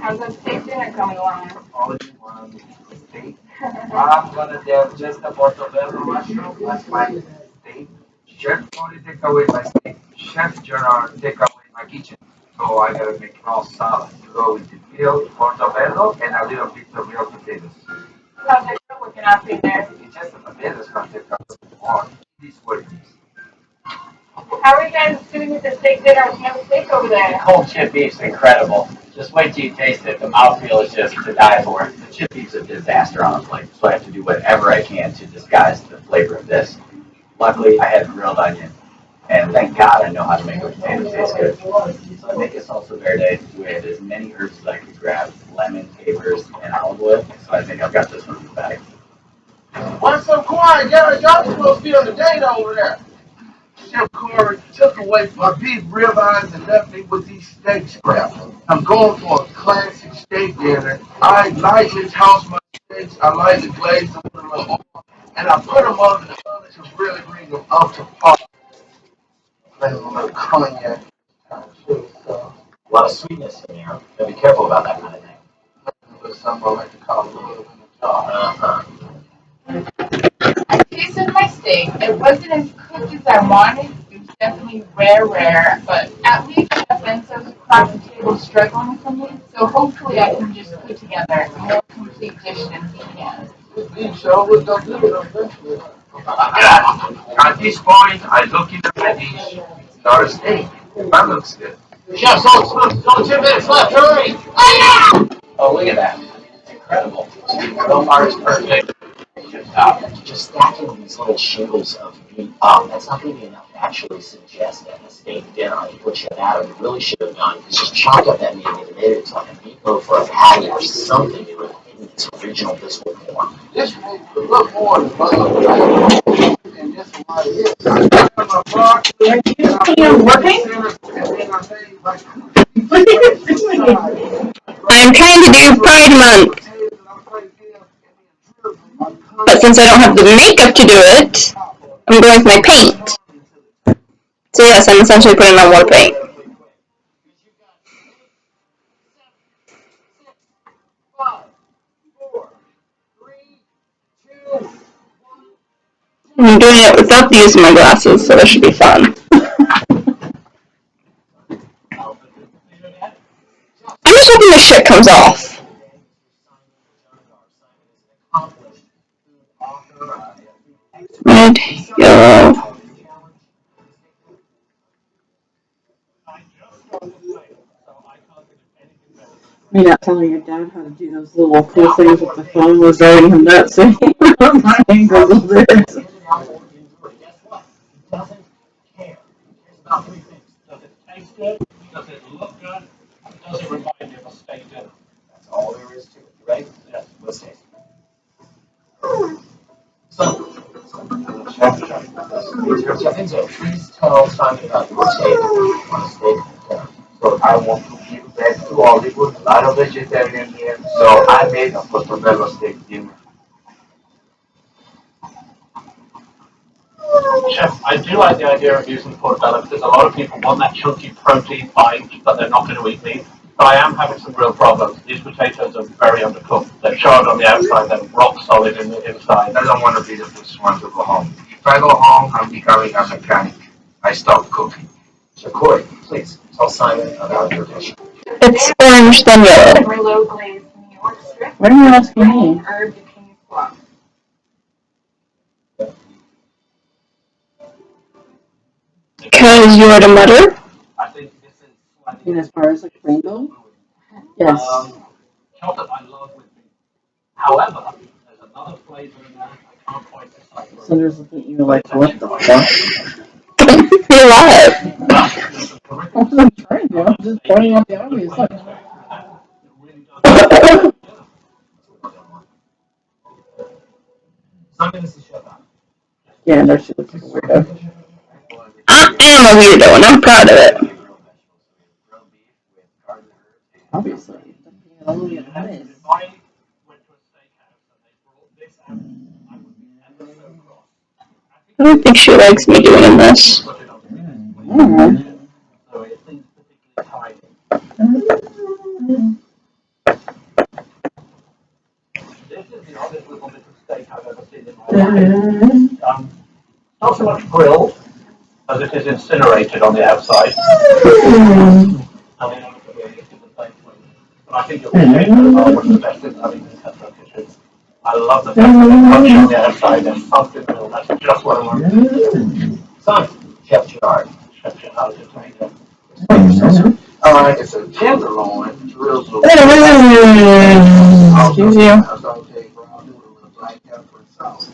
How's that steak dinner coming along? All you want steak. I'm gonna have just a portobello mushroom as my steak. Chef only take away my steak. Chef General take away my kitchen. So I gotta make all salad to go with the real portobello and a little bit of real potatoes. How's it looking out in there? It's just the potatoes gonna take up more. This what it is. How are you guys doing with the steak dinner? We have a steak over The there. cold chip beef's incredible. Just wait till you taste it. The mouthfeel is just to die for. The chip beef's a disaster on a plate, so I have to do whatever I can to disguise the flavor of this. Luckily, I had grilled onion, and thank God I know how to make a potato taste good. So I make a salsa verde with as many herbs as I could grab, lemon, capers, and olive oil. So I think I've got this one in the bag. What's so quiet, Gary? Y'all supposed to be on the date over there. Chef Corey took away my beef ribeyes and left me with these steak scraps. I'm going for a classic steak dinner. I lightly toss my steaks. I lightly glaze them with a little oil, and I put them under the oven to really bring them up to par. Flavor a little cognac. So, A lot of sweetness in there. Gotta be careful about that kind of thing. with some I like to call a little in the jar. I tasted my steak. It wasn't as cooked as I wanted. It was definitely rare, but at least Chef Enzo's across the table struggling for me. So hopefully I can just put together a more complete dish than he can. This beef show was gonna do it eventually. At this point, I look into the dish. Not a steak. That looks good. Chef, so 2 minutes left. Hurry! Oh, look at that. It's incredible. Belmar is perfect. Good job. Just stacking these little shingles of meat up, that's not going to be enough to actually suggest that a steak dinner, like what Chef Adam really should have done, is just chopped up that meat and made it into like a meatloaf or a patty or something to have in its original visceral form. This makes it look more than mother and this is what it is. I got my bar, Are you working? and then I made like I'm trying to do Pride Month, but since I don't have the makeup to do it, I'm going with my paint. So yes, I'm essentially putting on more paint. I'm doing it without the use of my glasses, so that should be fun. I'm just hoping the shit comes off. Red, yellow. You're not telling your dad how to do those little cool things with the phone was driving him nuts. My ankles over there. Does it taste good? Does it look good? Does it remind you of a steak dinner? That's all there is to it, right? Yes. Let's taste it. Chef Enzo, please tell Simon about your take on a steak dinner. So I want to give back to Hollywood. A lot of vegetarian here. So I made a portobello steak dinner. Chef, I do like the idea of using portobello because a lot of people want that chunky protein bite, but they're not going to eat meat. But I am having some real problems. These potatoes are very undercooked. They're charred on the outside, they're rock solid in the inside. I don't want to be the first one to go home. If I go home, I'm becoming a mechanic. I stop cooking. So Corey, please tell Simon about your dish. It's orange then yellow. Merlot glazed New York strip. What are you asking me? Herb zucchini squash. Because you are the mother? I think this is slightly. And as far as like rainbow? Yes. Chocolate I love with me. However, there's another flavor in there I can't quite decipher. Cinder's looking at you like, what the fuck? You're alive. I wasn't trying to. I'm just pointing out the obvious. Look. Simon, this is Chef Adam. Yeah, no, she looks like a weirdo. I am a weirdo, and I'm proud of it. Obviously. If I went to a steakhouse and they brought this out, I would be ever so cross. I don't think she likes me doing this. Mm. So it seems particularly tidy. Not so much grilled as it is incinerated on the outside. And then on the way, it's the same way. But I think your potatoes are one of the best things I've eaten in Tesco kitchen. I love the fact that they're crunchy on the outside and pumped in the middle. That's just what I want. Son, Chef Gerard. Chef Gerard, it's amazing. Alright, it's a tenderloin, drilled with Excuse you. sauteed brown noodle with black pepper and salt.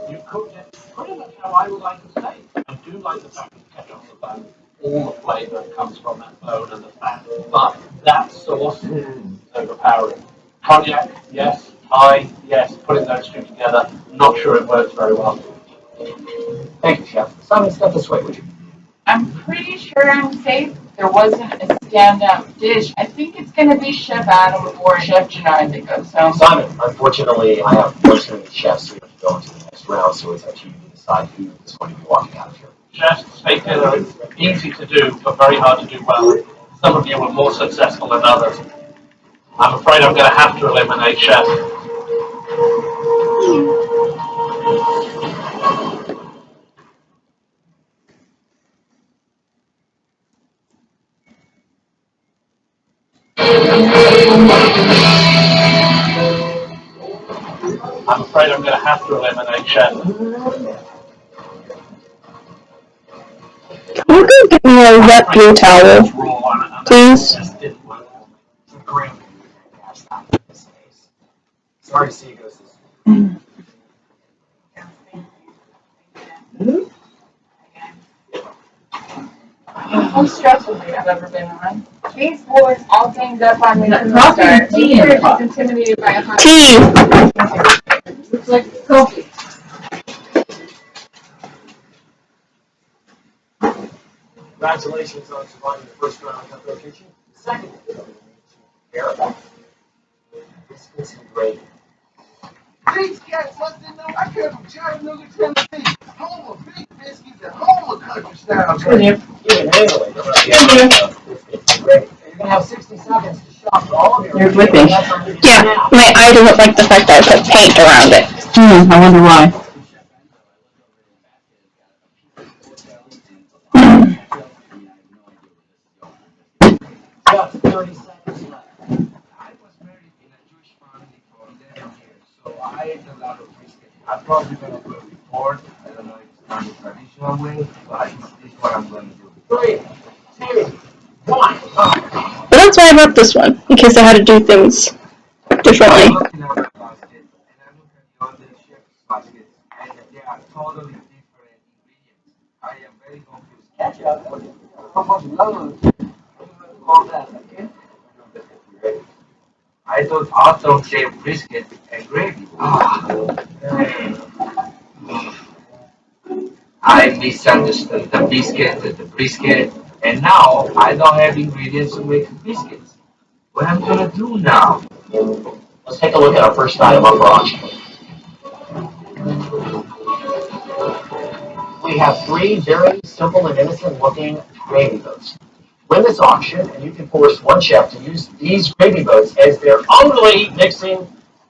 You cooked it pretty much how I would like a steak. I do like the fact that you kept on the bone. All the flavour comes from that bone and the fat. But that sauce is overpowering. Cognac, yes. Thai, yes. Putting those two together, not sure it works very well. Thank you, Chef. Simon, step this way, would you? I'm pretty sure I'm safe. There wasn't a standout dish. I think it's going to be Chef Adam or Chef Janai that goes home. Simon, unfortunately, I have one too many chefs who have to go into the next round, so it's up to you to decide who is going to be walking out of here. Chef's steak dinner is easy to do, but very hard to do well. Some of you were more successful than others. I'm afraid I'm going to have to eliminate Chef. I'm afraid I'm going to have to eliminate Chef. Can you go get me a wet blue towel, please? Sorry to see you go this. Most stressful thing I've ever been on. These boys all ganged up on me from the Coffee start. or tea? They're just intimidated by a hot Tea. Looks like coffee. Congratulations on surviving the first round of Cutthroat Kitchen. Second, Erica. Biscuits and gravy. These cats must have known I came from Chattanooga, Tennessee, home of big biscuits and home of country style gravy. You can handle it. Biscuits and gravy. You're going to have 60 seconds to shop for all of your. You're flipping. Yeah, my eye doesn't like the fact that I put paint around it. I wonder why. Got 30 seconds left. I was married in a Jewish family for 11 years, so I ate a lot of brisket. I'm probably going to do it with pork. I don't know if it's done the traditional way, but this is what I'm going to do. 3, 2, 1. But that's why I wrote this one, in case I had to do things differently. I'm looking at the basket, and I look at the other chef's baskets, and they are totally different ingredients. I am very confused. How much love? All that, okay? I thought autumn shaved brisket and gravy. I misunderstood the biscuit, the brisket, and now I don't have ingredients to make biscuits. What am I gonna do now? Let's take a look at our first item up for auction. We have 3 very simple and innocent looking gravy boats. Win this auction, and you can force one chef to use these gravy boats as their only mixing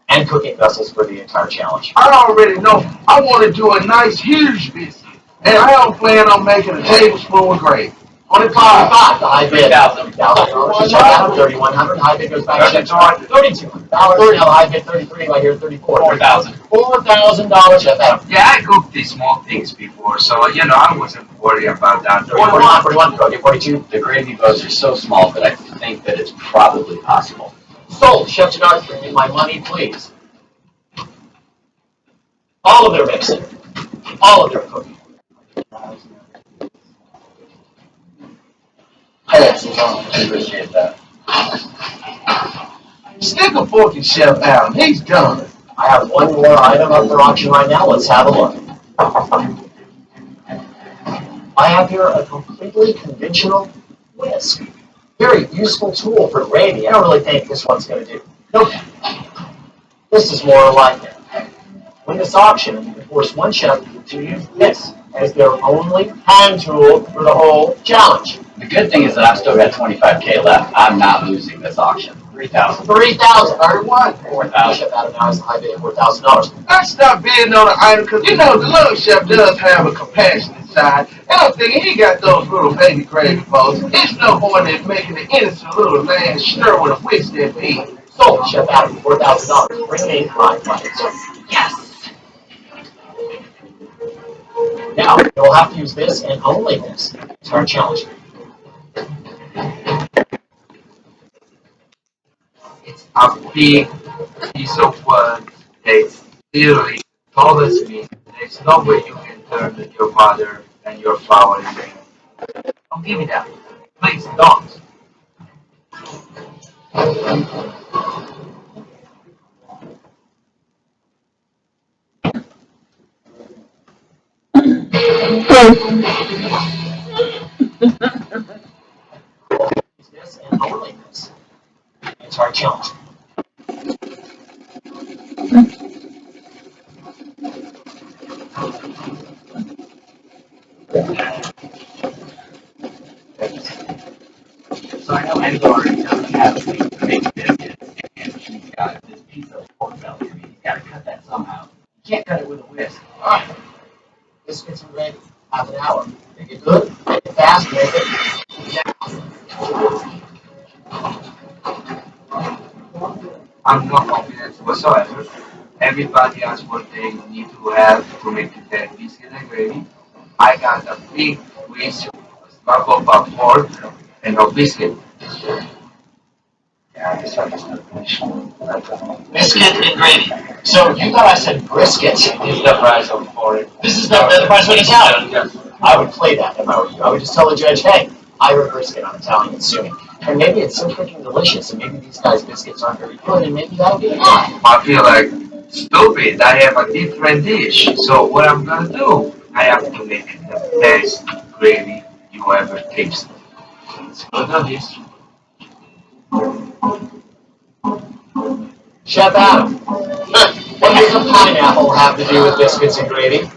and cooking vessels for the entire challenge. I already know I want to do a nice huge biscuit, and I don't plan on making a tablespoon of gravy. 25, the high bid. $3,000 to check out. 3,100. High bid goes back to $32. $32. Now the high bid 33. I hear 34. $4,000. $4,000. Chef Adam. Yeah, I cooked these small things before, so I wasn't worried about that. 41. 42. The gravy boats are so small that I think that it's probably possible. Sold. Chef Janard, bring me my money, please. All of their mixing. All of their cooking. I appreciate that. Stick a fork in Chef Adam. He's done. I have one more item up for auction right now. Let's have a look. I have here a completely conventional whisk. Very useful tool for gravy. I don't really think this one's going to do. Nope. This is more like it. Win this auction, you can force one chef to use this as their only hand tool for the whole challenge. The good thing is that I've still got 25K left. I'm not losing this auction. 3,000. 3,000. 31. 4,000. Chef Adam now has a high bid of $4,000. I stopped bidding on the item because, you know, the little chef does have a compassionate side. And I'm thinking he got those little baby gravy bowls. It's no point in making an innocent little lamb stir with a whisk that pig. Sold, Chef Adam, $4,000. Bring me my money. Yes! Now, you'll have to use this and only this. It's our challenge. It's a big piece of wood that's literally tall as me. There's no way you can turn your butter and your flour into it. Don't give me that. Please don't. Use this and only this. It's our challenge. So I know Angela doesn't have a way to make biscuits, and she's got this piece of pork belly. I mean, he's got to cut that somehow. You can't cut it with a whisk. Biscuits and gravy. Half an hour. Make it good, make it fast, make it I'm not confident whatsoever. Everybody has what they need to have to make that biscuit and gravy. I got a big whisk, a slab of pork, and a biscuit. Yeah, I guess I just biscuit and gravy. So you thought I said brisket. It's the price of pork. This is the price of Italian. Yes. I would play that if I were you. I would just tell the judge, hey, I heard brisket on Italian consuming. And maybe it's so freaking delicious, and maybe these guys' biscuits aren't very good, and maybe that'll be enough. I feel like stupid. I have a different dish. So what I'm gonna do? I have to make the best gravy you ever tasted. Let's go do this. Chef Adam, what does a pineapple have to do with biscuits and gravy?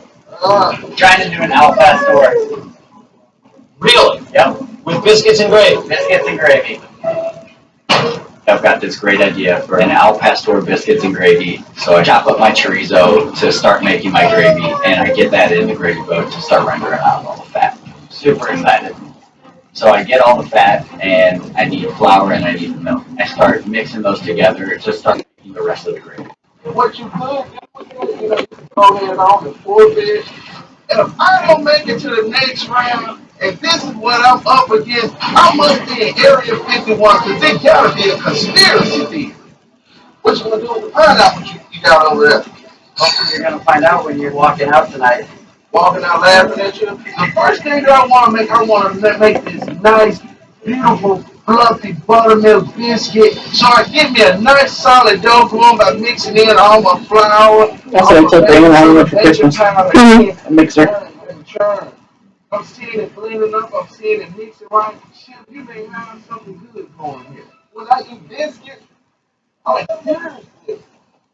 Trying to do an al pastor. Really? Yep. With biscuits and gravy? Biscuits and gravy. I've got this great idea for an al pastor biscuits and gravy. So I chop up my chorizo to start making my gravy, and I get that in the gravy boat to start rendering out all the fat. Super excited. So I get all the fat, and I need flour and I need the milk. I start mixing those together to start making the rest of the gravy. What you could do, you know, go ahead on the full bid. And if I don't make it to the next round, and this is what I'm up against, I must be in Area 51 because there gotta be a conspiracy theory. What you gonna do with the pineapple you got over there? Hopefully you're gonna find out when you're walking out tonight. Walking out laughing at you. The first thing that I want to make this nice, beautiful, fluffy buttermilk biscuit. So I get me a nice solid dough going by mixing in all my flour. That's what I took bringing along with for Christmas. A mixer. I'm seeing it blending up. I'm seeing it mixing right. Shit, you may have something good going here. When I eat biscuits, I'm like, seriously.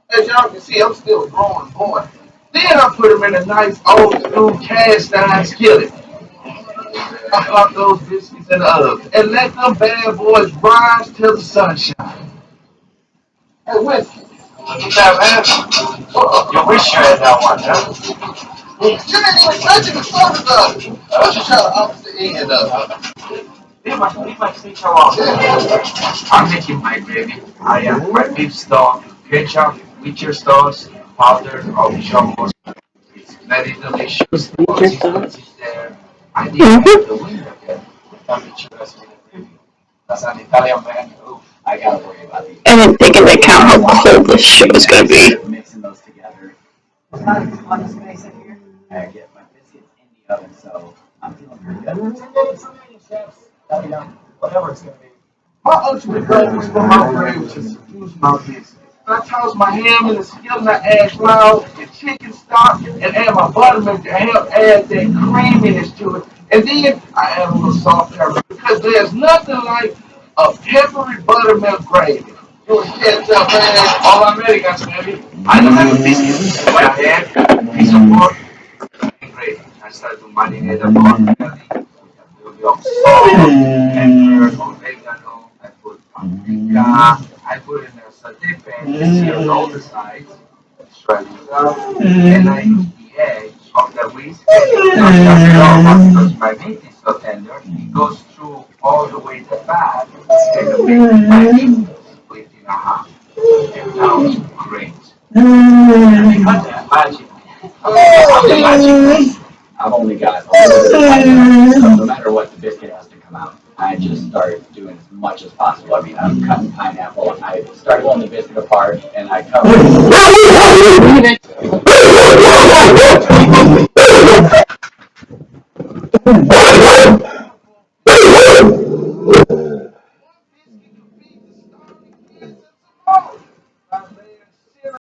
As y'all can see, I'm still a growing boy. Then I put them in a nice old school cast iron skillet. I pop those biscuits in the oven and let them bad boys rise till the sunshine. Hey, Whiskey. What's that, man? You wish you had that one, huh? You didn't even touch it before the done. I was just trying to opposite end of it. I'm making my gravy. I have my beef stock, ketchup, witcher sauce, powder of chocolate. It's very delicious. Consistency is there. I need the window again. That's an Italian man. Oof, I gotta worry about these. I didn't take into account how cold this shit was gonna be. Mixing those together. I get my biscuits in the oven, so I'm feeling pretty good. Whatever it's going to be. My ultimate goal was for my gravy to seduce my biscuits. I toss my ham in the skillet and I add flour and chicken stock and add my buttermilk to help add that creaminess to it. And then I add a little salt and pepper because there's nothing like a peppery buttermilk gravy. You want to catch up, man? all I'm ready, guys, baby. I don't have a biscuit. What I had, a piece of pork, and gravy. I started to marinate the pork belly with a little of salt, pepper, oregano. I put paprika. I put in a saute pan, seared all the sides, shred it up, and I use the edge of the whisk and not just normal because my meat is so tender. It goes through all the way the fat and makes my meat split in half. And now it's great. And because that magic, I'm the magic. I've only got a little bit of time left, so no matter what, the biscuit has to come out. I just start doing as much as possible. I mean, I'm cutting pineapple. I start pulling the biscuit apart, and I cover it.